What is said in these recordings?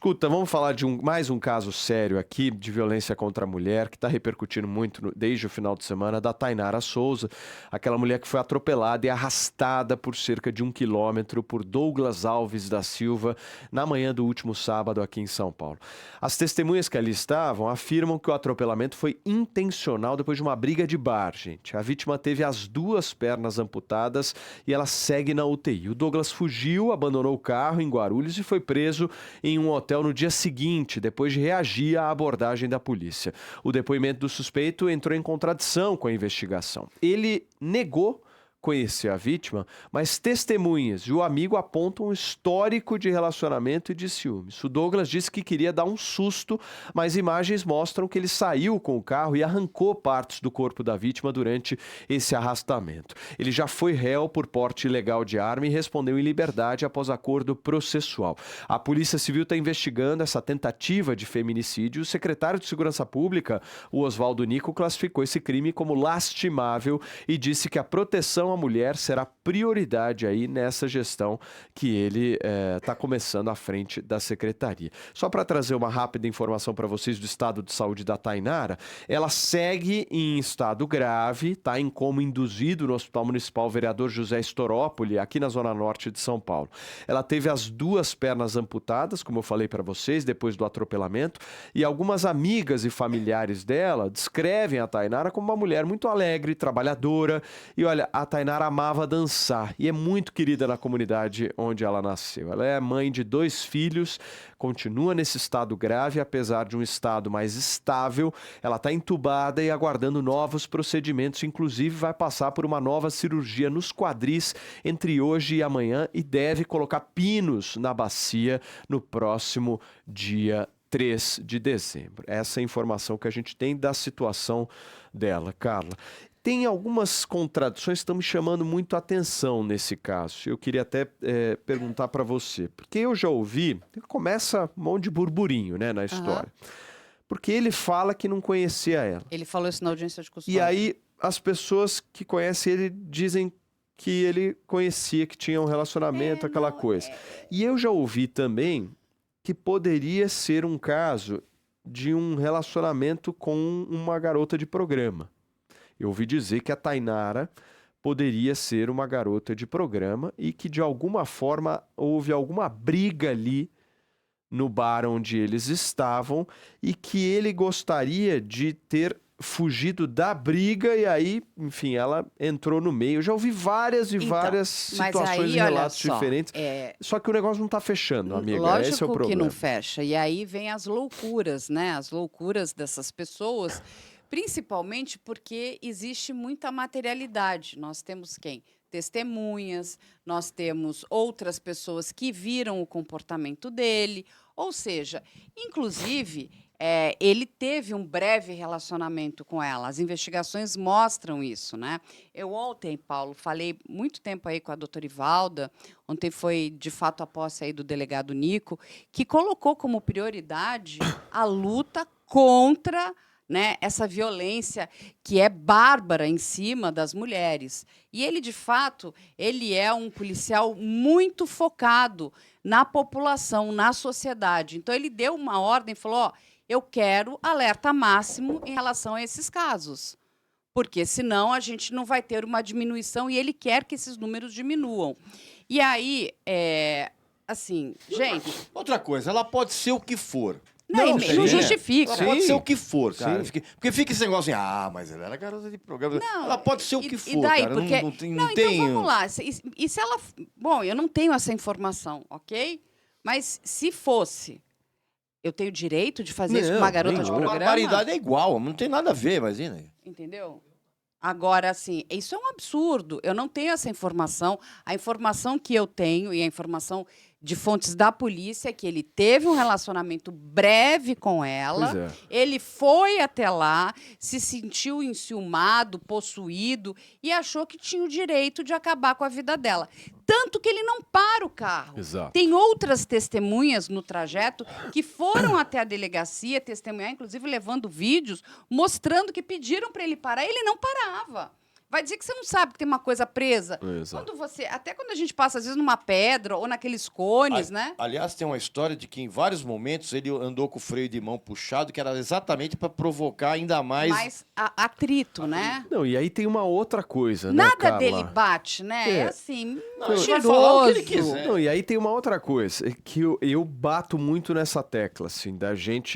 Escuta, vamos falar de mais um caso sério aqui de violência contra a mulher que está repercutindo muito desde o final de semana, da Tainara Souza, aquela mulher que foi atropelada e arrastada por cerca de 1 quilômetro por Douglas Alves da Silva na manhã do último sábado aqui em São Paulo. As testemunhas que ali estavam afirmam que o atropelamento foi intencional depois de uma briga de bar, gente. A vítima teve as 2 pernas amputadas e ela segue na UTI. O Douglas fugiu, abandonou o carro em Guarulhos e foi preso em um hotel no dia seguinte, depois de reagir à abordagem da polícia. O depoimento do suspeito entrou em contradição com a investigação. Ele negou conhecer a vítima, mas testemunhas e o amigo apontam um histórico de relacionamento e de ciúmes. O Douglas disse que queria dar um susto, mas imagens mostram que ele saiu com o carro e arrancou partes do corpo da vítima durante esse arrastamento. Ele já foi réu por porte ilegal de arma e respondeu em liberdade após acordo processual. A Polícia Civil está investigando essa tentativa de feminicídio. O secretário de Segurança Pública, o Oswaldo Nico, classificou esse crime como lastimável e disse que a proteção à mulher será prioridade aí nessa gestão que ele está começando à frente da secretaria. Só para trazer uma rápida informação para vocês do estado de saúde da Tainara, ela segue em estado grave, está em coma induzido no Hospital Municipal Vereador José Storópoli, aqui na Zona Norte de São Paulo. Ela teve as 2 pernas amputadas, como eu falei para vocês, depois do atropelamento, e algumas amigas e familiares dela descrevem a Tainara como uma mulher muito alegre, trabalhadora, e olha, a Tainara amava dançar e é muito querida na comunidade onde ela nasceu. Ela é mãe de 2 filhos, continua nesse estado grave, apesar de um estado mais estável. Ela está entubada e aguardando novos procedimentos, inclusive vai passar por uma nova cirurgia nos quadris entre hoje e amanhã e deve colocar pinos na bacia no próximo dia 3 de dezembro. Essa é a informação que a gente tem da situação dela, Carla. Tem algumas contradições que estão me chamando muito a atenção nesse caso. Eu queria até perguntar para você, porque eu já ouvi, começa um monte de burburinho, né, na história. Porque ele fala que não conhecia ela. Ele falou isso na audiência de custódia. E aí as pessoas que conhecem ele dizem que ele conhecia, que tinha um relacionamento, aquela coisa. E eu já ouvi também que poderia ser um caso de um relacionamento com uma garota de programa. Eu ouvi dizer que a Tainara poderia ser uma garota de programa e que de alguma forma houve alguma briga ali no bar onde eles estavam e que ele gostaria de ter fugido da briga e aí, enfim, ela entrou no meio. Eu já ouvi várias situações e relatos diferentes. Só que o negócio não está fechando, amiga. Lógico Esse é o problema. que não fecha. E aí vem as loucuras, né? As loucuras dessas pessoas. Principalmente porque existe muita materialidade. Nós temos quem? Testemunhas, nós temos outras pessoas que viram o comportamento dele. Ou seja, inclusive, ele teve um breve relacionamento com ela. As investigações mostram isso, né? Eu ontem, Paulo, falei muito tempo aí com a doutora Ivalda, ontem foi, de fato, a posse aí do delegado Nico, que colocou como prioridade a luta contra, né, essa violência que é bárbara em cima das mulheres. E ele, de fato, ele é um policial muito focado na população, na sociedade. Então, ele deu uma ordem e falou, eu quero alerta máximo em relação a esses casos, porque senão a gente não vai ter uma diminuição e ele quer que esses números diminuam. E aí, assim, gente... Outra coisa, ela pode ser o que for. Não justifica. Ela pode ser o que for, cara. Porque fica esse negócio assim, mas ela era garota de programa. Não, ela pode ser o que for, daí, cara. Porque... Não tem... Então vamos lá. E se ela... Bom, eu não tenho essa informação, ok? Mas se fosse, eu tenho direito de fazer isso com uma garota de programa? A barbaridade é igual, não tem nada a ver, imagina. Entendeu? Agora, assim, isso é um absurdo. Eu não tenho essa informação. A informação que eu tenho e a informação de fontes da polícia é que ele teve um relacionamento breve com ela, ele foi até lá, se sentiu enciumado, possuído e achou que tinha o direito de acabar com a vida dela. Tanto que ele não para o carro. Exato. Tem outras testemunhas no trajeto que foram até a delegacia testemunhar, inclusive levando vídeos, mostrando que pediram para ele parar. Ele não parava. vai dizer que você não sabe que tem uma coisa presa. Exato. Até quando a gente passa, às vezes, numa pedra ou naqueles cones, né? Aliás, tem uma história de que em vários momentos ele andou com o freio de mão puxado, que era exatamente para provocar ainda mais atrito, né? Não, e aí tem uma outra coisa, né, Nada Carla? dele bate, né? É. É assim, Não, ele vai falar o que ele quiser. Não, e aí tem uma outra coisa, que eu bato muito nessa tecla, assim,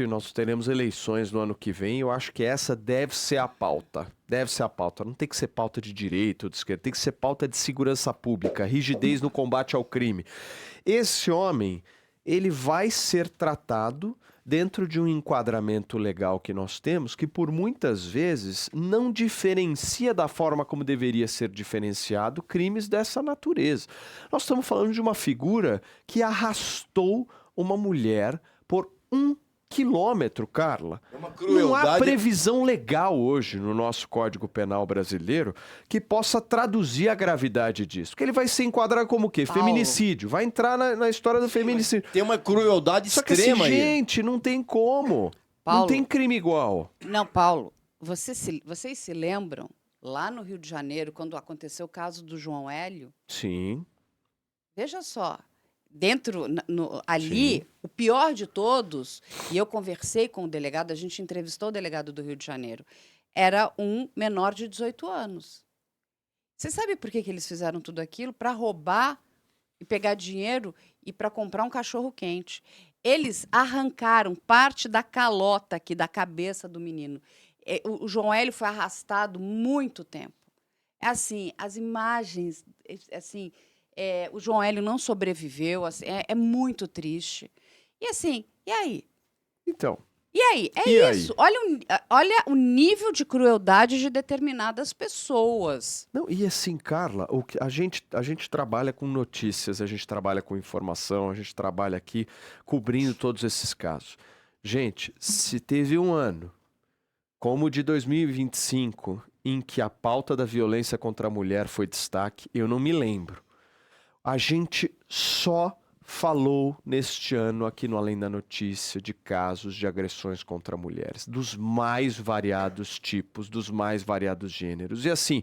nós teremos eleições no ano que vem, eu acho que essa deve ser a pauta. Deve ser a pauta. Não tem que ser pauta de direita ou de esquerda, tem que ser pauta de segurança pública, rigidez no combate ao crime. Esse homem, ele vai ser tratado dentro de um enquadramento legal que nós temos, que por muitas vezes não diferencia da forma como deveria ser diferenciado crimes dessa natureza. Nós estamos falando de uma figura que arrastou uma mulher por 1 quilômetro, Carla. É uma Não há crueldade. previsão legal hoje no nosso Código Penal brasileiro que possa traduzir a gravidade disso. Porque ele vai ser enquadrado como o quê? Paulo. Feminicídio. Vai entrar na história do feminicídio. Tem uma crueldade Só que assim, extrema aí. gente, não tem como. Paulo. Não tem crime igual. Não, Paulo, vocês se lembram, lá no Rio de Janeiro, quando aconteceu o caso do João Hélio? Sim. Veja só, ali, o pior de todos, e eu conversei com o delegado, a gente entrevistou o delegado do Rio de Janeiro, era um menor de 18 anos. Você sabe por que eles fizeram tudo aquilo? Para roubar e pegar dinheiro e para comprar um cachorro quente. Eles arrancaram parte da calota aqui da cabeça do menino. O João Hélio foi arrastado muito tempo. É assim, as imagens, assim, o João Hélio não sobreviveu, assim, é muito triste. E assim, e aí? Então. E aí? Isso. Olha o nível de crueldade de determinadas pessoas. Não, e assim, Carla, a gente trabalha com notícias, a gente trabalha com informação, a gente trabalha aqui cobrindo todos esses casos. Gente, se teve um ano, como o de 2025, em que a pauta da violência contra a mulher foi destaque, eu não me lembro. A gente só falou neste ano aqui no Além da Notícia de casos de agressões contra mulheres, dos mais variados tipos, dos mais variados gêneros. E assim,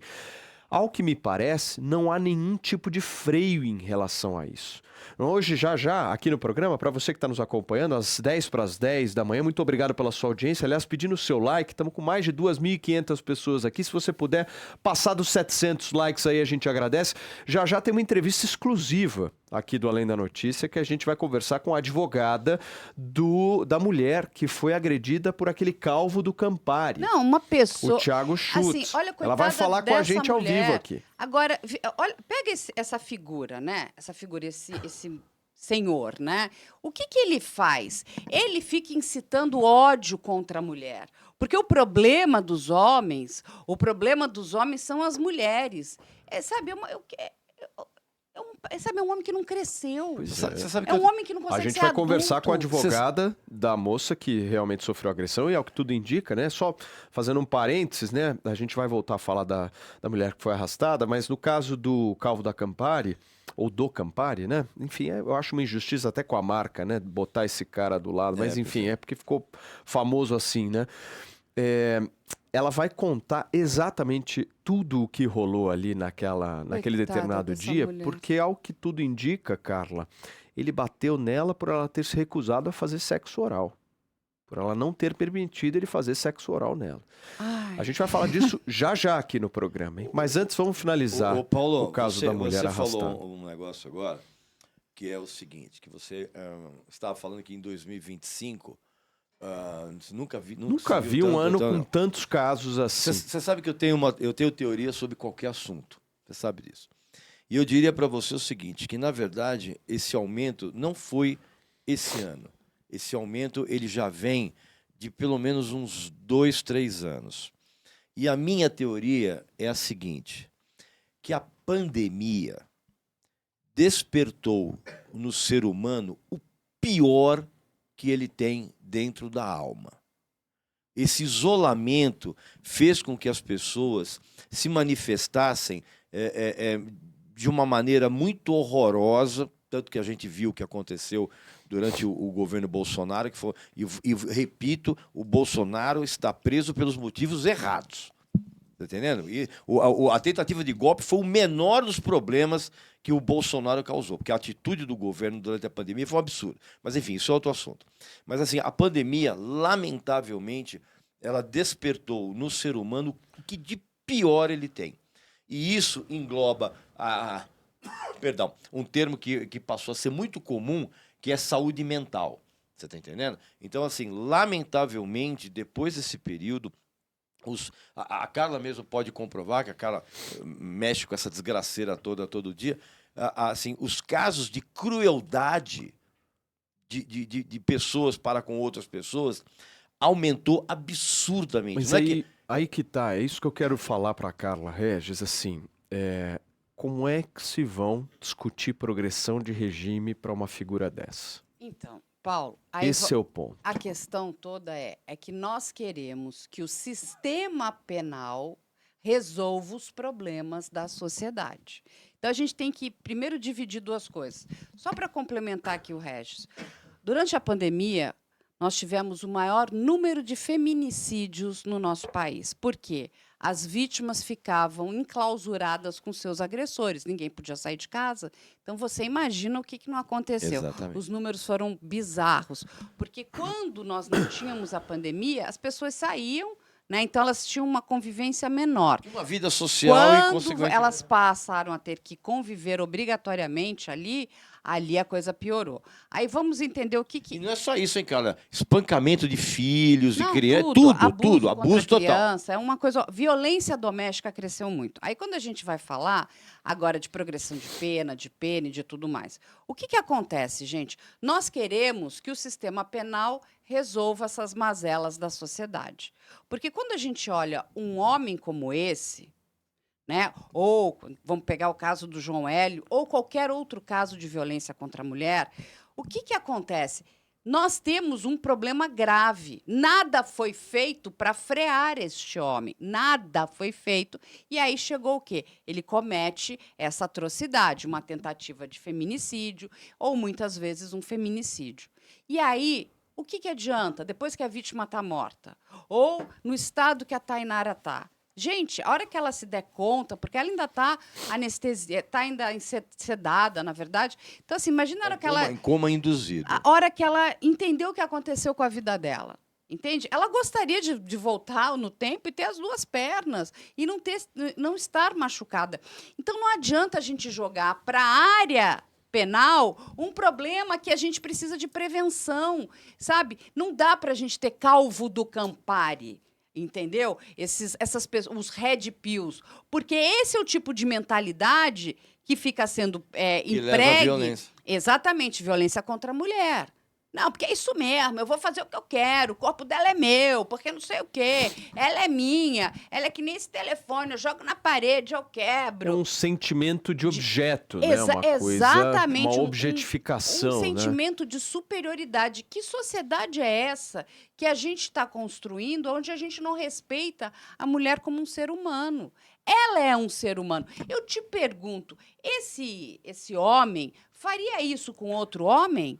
ao que me parece, não há nenhum tipo de freio em relação a isso. Hoje, já, aqui no programa, para você que está nos acompanhando, às 10:10 da manhã, muito obrigado pela sua audiência. Aliás, pedindo o seu like, estamos com mais de 2.500 pessoas aqui. Se você puder passar dos 700 likes aí, a gente agradece. Já tem uma entrevista exclusiva aqui do Além da Notícia, que a gente vai conversar com a advogada da mulher que foi agredida por aquele calvo do Campari. Não, uma pessoa... O Thiago Schutz. Assim, olha, ela vai falar com a gente ao vivo aqui. Agora, olha, pega essa figura, né? Essa figura, esse senhor, né? O que ele faz? Ele fica incitando ódio contra a mulher. Porque o problema dos homens são as mulheres. Sabe, é um homem que não cresceu. Você sabe que um homem que não consegue A gente ser vai conversar adulto. com a advogada da moça que realmente sofreu agressão e, ao que tudo indica, né? Só fazendo um parênteses, né? A gente vai voltar a falar da mulher que foi arrastada, mas no caso do calvo da Campari, ou do Campari, né? Enfim, eu acho uma injustiça até com a marca, né? Botar esse cara do lado, mas enfim, é porque ficou famoso assim, né? Ela vai contar exatamente tudo o que rolou ali naquele determinado dia, mulher. porque ao que tudo indica, Carla, ele bateu nela por ela ter se recusado a fazer sexo oral. Por ela não ter permitido ele fazer sexo oral nela. Ai. A gente vai falar disso já aqui no programa, hein? Mas antes vamos finalizar Paulo, o caso da mulher você arrastada. falou um negócio agora, que é o seguinte, que você estava falando que em 2025... nunca vi um ano com tantos casos assim. Você sabe que eu tenho teoria sobre qualquer assunto. Você sabe disso. E eu diria para você o seguinte, que na verdade esse aumento não foi esse ano. Esse aumento ele já vem de pelo menos uns 2, 3 anos. E a minha teoria é a seguinte, que a pandemia despertou no ser humano o pior que ele tem dentro da alma. Esse isolamento fez com que as pessoas se manifestassem de uma maneira muito horrorosa, tanto que a gente viu o que aconteceu durante o governo Bolsonaro, que foi, e repito, o Bolsonaro está preso pelos motivos errados. Tá entendendo? E a tentativa de golpe foi o menor dos problemas que o Bolsonaro causou, porque a atitude do governo durante a pandemia foi um absurdo. Mas, enfim, isso é outro assunto. Mas, assim, a pandemia, lamentavelmente, ela despertou no ser humano o que de pior ele tem. E isso engloba perdão, um termo que passou a ser muito comum, que é saúde mental. Você está entendendo? Então, assim, lamentavelmente, depois desse período, a Carla mesmo pode comprovar, que a Carla mexe com essa desgraceira toda todo dia, assim, os casos de crueldade de pessoas para com outras pessoas aumentou absurdamente. Mas Não é aí que tá, é isso que eu quero falar para Carla Regis, assim, como é que se vão discutir progressão de regime para uma figura dessa? Então, Paulo, aí Esse é o ponto. a questão toda é que nós queremos que o sistema penal resolva os problemas da sociedade. Então, a gente tem que, primeiro, dividir duas coisas. Só para complementar aqui o Regis. Durante a pandemia, nós tivemos o maior número de feminicídios no nosso país. Por quê? As vítimas ficavam enclausuradas com seus agressores. Ninguém podia sair de casa. Então, você imagina o que não aconteceu. Exatamente. Os números foram bizarros. Porque quando nós não tínhamos a pandemia, as pessoas saíam, né? Então, elas tinham uma convivência menor. Uma vida social e, Quando consequentemente... elas passaram a ter que conviver obrigatoriamente ali a coisa piorou. Aí vamos entender o que... E não é só isso, hein, cara? Espancamento de filhos, Não, de crianças, tudo, abuso total. Criança, é uma coisa... Violência doméstica cresceu muito. Aí, quando a gente vai falar agora de progressão de pena, de pene, de tudo mais, o que acontece, gente? Nós queremos que o sistema penal resolva essas mazelas da sociedade. Porque quando a gente olha um homem como esse, né? Ou vamos pegar o caso do João Hélio, ou qualquer outro caso de violência contra a mulher, o que acontece? Nós temos um problema grave. Nada foi feito para frear este homem. Nada foi feito. E aí chegou o quê? Ele comete essa atrocidade, uma tentativa de feminicídio, ou muitas vezes um feminicídio. E aí, o que adianta depois que a vítima está morta? Ou no estado que a Tainara está? Gente, a hora que ela se der conta, porque ela ainda está anestesia, está ainda sedada, na verdade. Então, assim, imagina a hora que ela... Em coma induzido. A hora que ela entendeu o que aconteceu com a vida dela. Entende? Ela gostaria de voltar no tempo e ter as duas pernas e não estar machucada. Então, não adianta a gente jogar para a área penal um problema que a gente precisa de prevenção, sabe? Não dá para a gente ter calvo do Campari. Entendeu? Essas pessoas, os red pills. Porque esse é o tipo de mentalidade que fica sendo Que leva à empregue. violência. Exatamente, violência contra a mulher. Não, porque é isso mesmo, eu vou fazer o que eu quero, o corpo dela é meu, porque não sei o quê. Ela é minha, ela é que nem esse telefone, eu jogo na parede, eu É quebro. um sentimento de objeto, né? Uma coisa, Exatamente, uma um objetificação, um né? sentimento de superioridade. Que sociedade é essa que a gente está construindo, onde a gente não respeita a mulher como um ser humano? Ela é um ser humano. Eu te pergunto, esse homem faria isso com outro homem?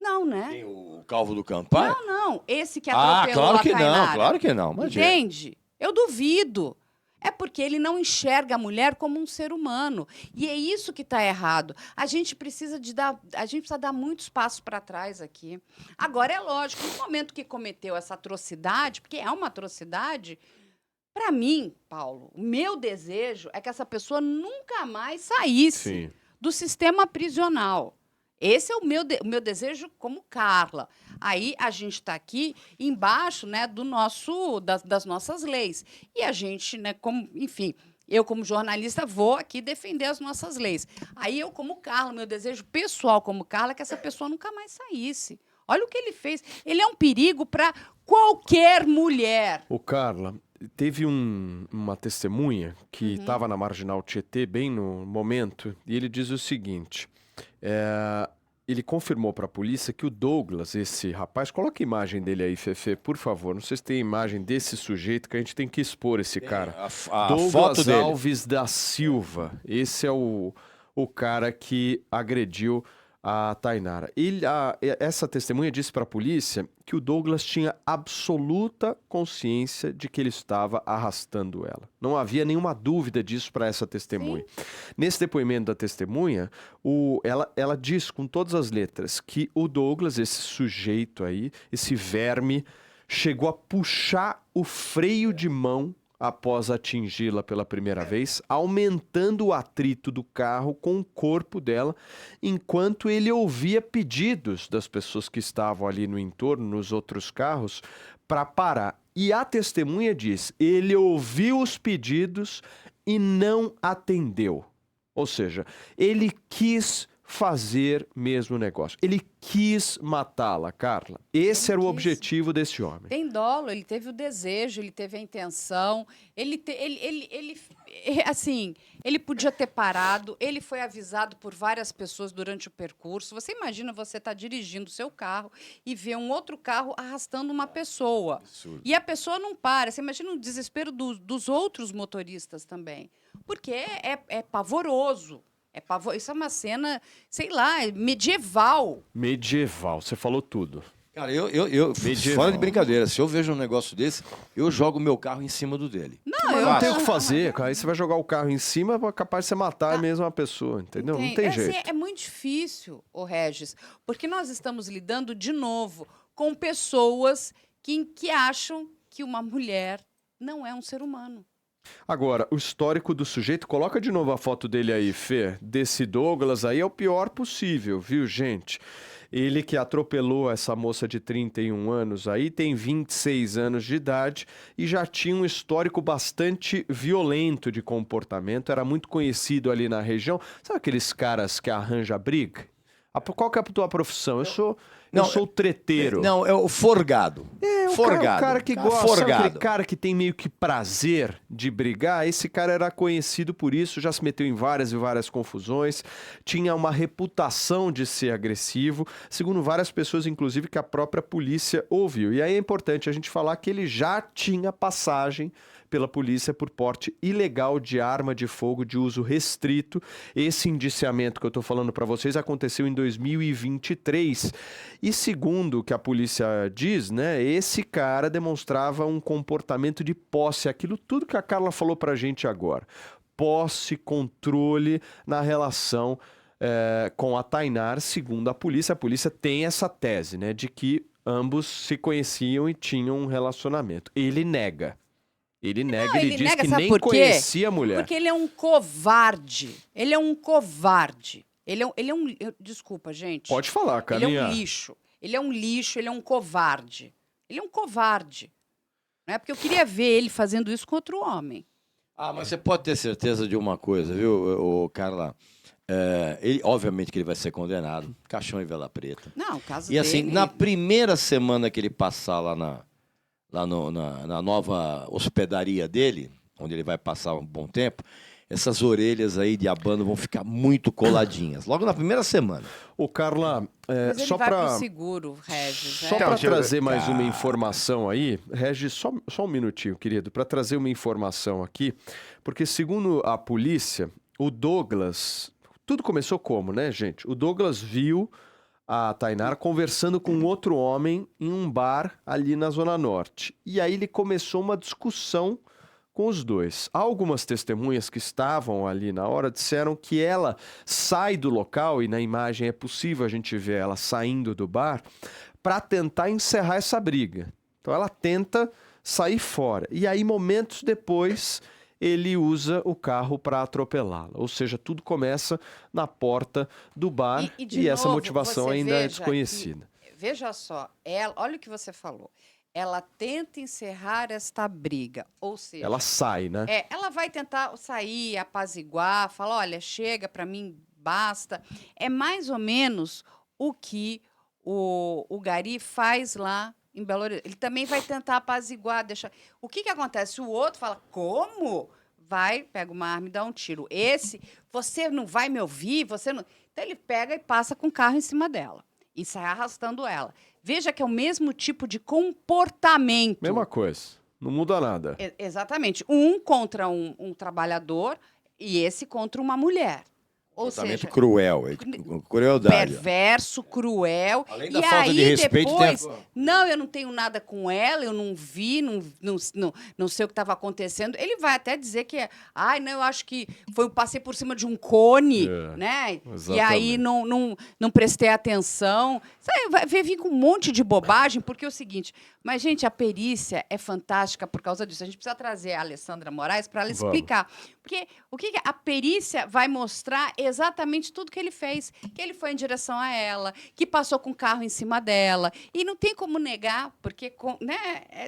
Não, né? Tem o calvo do Campari? Não. Esse que atropelou claro que a Tainara. não, claro que não. Imagina. Entende? Eu duvido. É porque ele não enxerga a mulher como um ser humano. E é isso que está errado. A gente precisa dar muitos passos para trás aqui. Agora, é lógico, no momento que cometeu essa atrocidade, porque é uma atrocidade, para mim, Paulo, o meu desejo é que essa pessoa nunca mais saísse do sistema prisional. Esse é o meu desejo como Carla. Aí a gente está aqui embaixo, né, das nossas leis. E a gente, né, enfim, eu como jornalista vou aqui defender as nossas leis. Aí eu como Carla, meu desejo pessoal como Carla é que essa pessoa nunca mais saísse. Olha o que ele fez. Ele é um perigo para qualquer mulher. Ô, Carla, teve uma testemunha que estava na Marginal Tietê, bem no momento, e ele diz o seguinte... ele confirmou para a polícia que o Douglas, esse rapaz, coloca a imagem dele aí, Fefe, por favor. Não sei se tem imagem desse sujeito que a gente tem que expor esse cara. A foto Douglas dele. Alves da Silva. Esse é o cara que agrediu a Tainara. Essa testemunha disse para a polícia que o Douglas tinha absoluta consciência de que ele estava arrastando ela. Não havia nenhuma dúvida disso para essa testemunha. Nesse depoimento da testemunha, ela diz com todas as letras que o Douglas, esse sujeito aí, esse verme, chegou a puxar o freio de mão após atingi-la pela primeira vez, aumentando o atrito do carro com o corpo dela, enquanto ele ouvia pedidos das pessoas que estavam ali no entorno, nos outros carros, para parar. E a testemunha diz, ele ouviu os pedidos e não atendeu. Ou seja, ele quis fazer mesmo o negócio. Ele quis matá-la, Carla. Esse era o objetivo desse homem. Tem dolo, ele teve o desejo, ele teve a intenção, assim, ele podia ter parado, ele foi avisado por várias pessoas durante o percurso. Você imagina você estar dirigindo o seu carro e ver um outro carro arrastando uma pessoa. Absurdo. E a pessoa não para. Você imagina o desespero dos outros motoristas também. Porque é pavoroso. Isso é uma cena, sei lá, medieval. Medieval, você falou tudo. Cara, fora de brincadeira, se eu vejo um negócio desse, eu jogo o meu carro em cima do dele. Mas não tem o que fazer, cara. Aí você vai jogar o carro em cima, é capaz de você matar mesmo a pessoa, entendeu? Não tem jeito. Assim, é muito difícil, Regis, porque nós estamos lidando, de novo, com pessoas que acham que uma mulher não é um ser humano. Agora, o histórico do sujeito, coloca de novo a foto dele aí, Fê. Desse Douglas aí é o pior possível, viu, gente? Ele que atropelou essa moça de 31 anos aí, tem 26 anos de idade e já tinha um histórico bastante violento de comportamento, era muito conhecido ali na região. Sabe aqueles caras que arranjam briga? Qual que é a tua profissão? Eu sou o treteiro. Não, é o forgado. O cara que gosta, sabe forgado. aquele cara que tem meio que prazer de brigar? Esse cara era conhecido por isso, já se meteu em várias e várias confusões, tinha uma reputação de ser agressivo, segundo várias pessoas, inclusive, que a própria polícia ouviu. E aí é importante a gente falar que ele já tinha passagem pela polícia por porte ilegal de arma de fogo de uso restrito. Esse indiciamento que eu estou falando para vocês aconteceu em 2023. E segundo o que a polícia diz, né, esse cara demonstrava um comportamento de posse, aquilo tudo que a Carla falou para a gente agora. Posse, controle na relação com a Tainara, segundo a polícia tem essa tese, né, de que ambos se conheciam e tinham um relacionamento. Ele nega. Ele diz nega, que sabe nem por quê? conhecia a mulher. Porque ele é um covarde. Ele é um covarde. Desculpa, gente. Pode falar, Carlinha. Ele é um lixo. Ele é um lixo, ele é um covarde. Ele é um covarde. Não é porque eu queria ver ele fazendo isso com outro homem. Mas você pode ter certeza de uma coisa, viu, Carla? Obviamente que ele vai ser condenado. Caixão e vela preta. Não, o caso E assim, dele... na primeira semana que ele passar lá na nova hospedaria dele, onde ele vai passar um bom tempo, essas orelhas aí de abano vão ficar muito coladinhas. Logo na primeira semana. Ô, Carla, Mas ele só vai para pro seguro, Regis. Só para trazer mais uma informação aí, Regis, só um minutinho, querido, para trazer uma informação aqui, porque segundo a polícia, o Douglas, tudo começou como, né, gente? O Douglas viu a Tainara conversando com outro homem em um bar ali na Zona Norte. E aí ele começou uma discussão com os dois. Algumas testemunhas que estavam ali na hora disseram que ela sai do local, e na imagem é possível a gente ver ela saindo do bar, para tentar encerrar essa briga. Então ela tenta sair fora. E aí, momentos depois, ele usa o carro para atropelá-la. Ou seja, tudo começa na porta do bar e essa motivação ainda é desconhecida. Veja só, olha o que você falou. Ela tenta encerrar esta briga, ou seja... Ela sai, né? Ela vai tentar sair, apaziguar, falar, olha, chega, para mim, basta. É mais ou menos o que o Gari faz lá em Belo Horizonte. Ele também vai tentar apaziguar, deixar... O que acontece? O outro fala, como? Vai, pega uma arma e dá um tiro. Você não vai me ouvir? Você não... Então, ele pega e passa com o carro em cima dela. E sai arrastando ela. Veja que é o mesmo tipo de comportamento. Mesma coisa. Não muda nada. Exatamente. Um contra um trabalhador e esse contra uma mulher. Ou Tratamento seja, cruel, crueldade. perverso, cruel. Além da E falta de aí respeito, depois, tem não, eu não tenho nada com ela, eu não vi, não sei o que estava acontecendo. Ele vai até dizer que, ai, não, eu acho que passei por cima de um cone, né? Exatamente. E aí não prestei atenção. Isso aí vai vir com um monte de bobagem, porque é o seguinte, mas, gente, a perícia é fantástica por causa disso. A gente precisa trazer a Alessandra Moraes para ela explicar. Porque a perícia vai mostrar exatamente tudo que ele fez. Que ele foi em direção a ela, que passou com o carro em cima dela. E não tem como negar, porque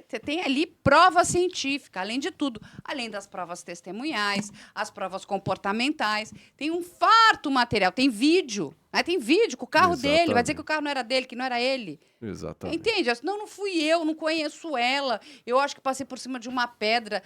você tem ali prova científica, além de tudo. Além das provas testemunhais, as provas comportamentais. Tem um farto material, tem vídeo. Tem vídeo com o carro dele. Vai dizer que o carro não era dele, que não era ele. Exatamente. Entende? Não fui eu, não conheço ela. Eu acho que passei por cima de uma pedra,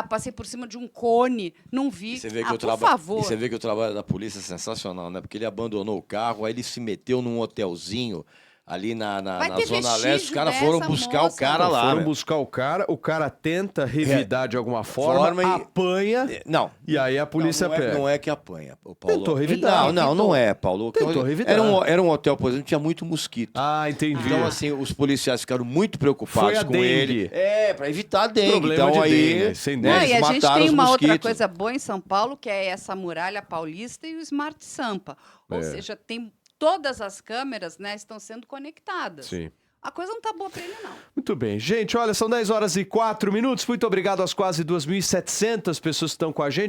passei por cima de um cone, não vi. Por favor. E você vê que o trabalho da polícia é sensacional, né? Porque ele abandonou o carro, aí ele se meteu num hotelzinho ali na Zona Leste. Os caras foram buscar o cara lá. Foram buscar o cara tenta revidar de alguma forma, apanha, e aí a polícia pega. Não é que apanha, o Paulo. Tentou revidar. Não é, Paulo. Tentou revidar. Era um hotel, por exemplo, tinha muito mosquito. Ah, entendi. Então, assim, os policiais ficaram muito preocupados com dengue. ele. Para evitar a dengue. Problema então, de aí, dengue, sem Não, dengue. e a gente tem uma outra mosquitos. coisa boa em São Paulo, que é essa muralha paulista e o Smart Sampa. Ou seja, tem todas as câmeras, né, estão sendo conectadas. Sim. A coisa não tá boa para ele, não. Muito bem. Gente, olha, são 10 horas e 4 minutos. Muito obrigado às quase 2.700 pessoas que estão com a gente.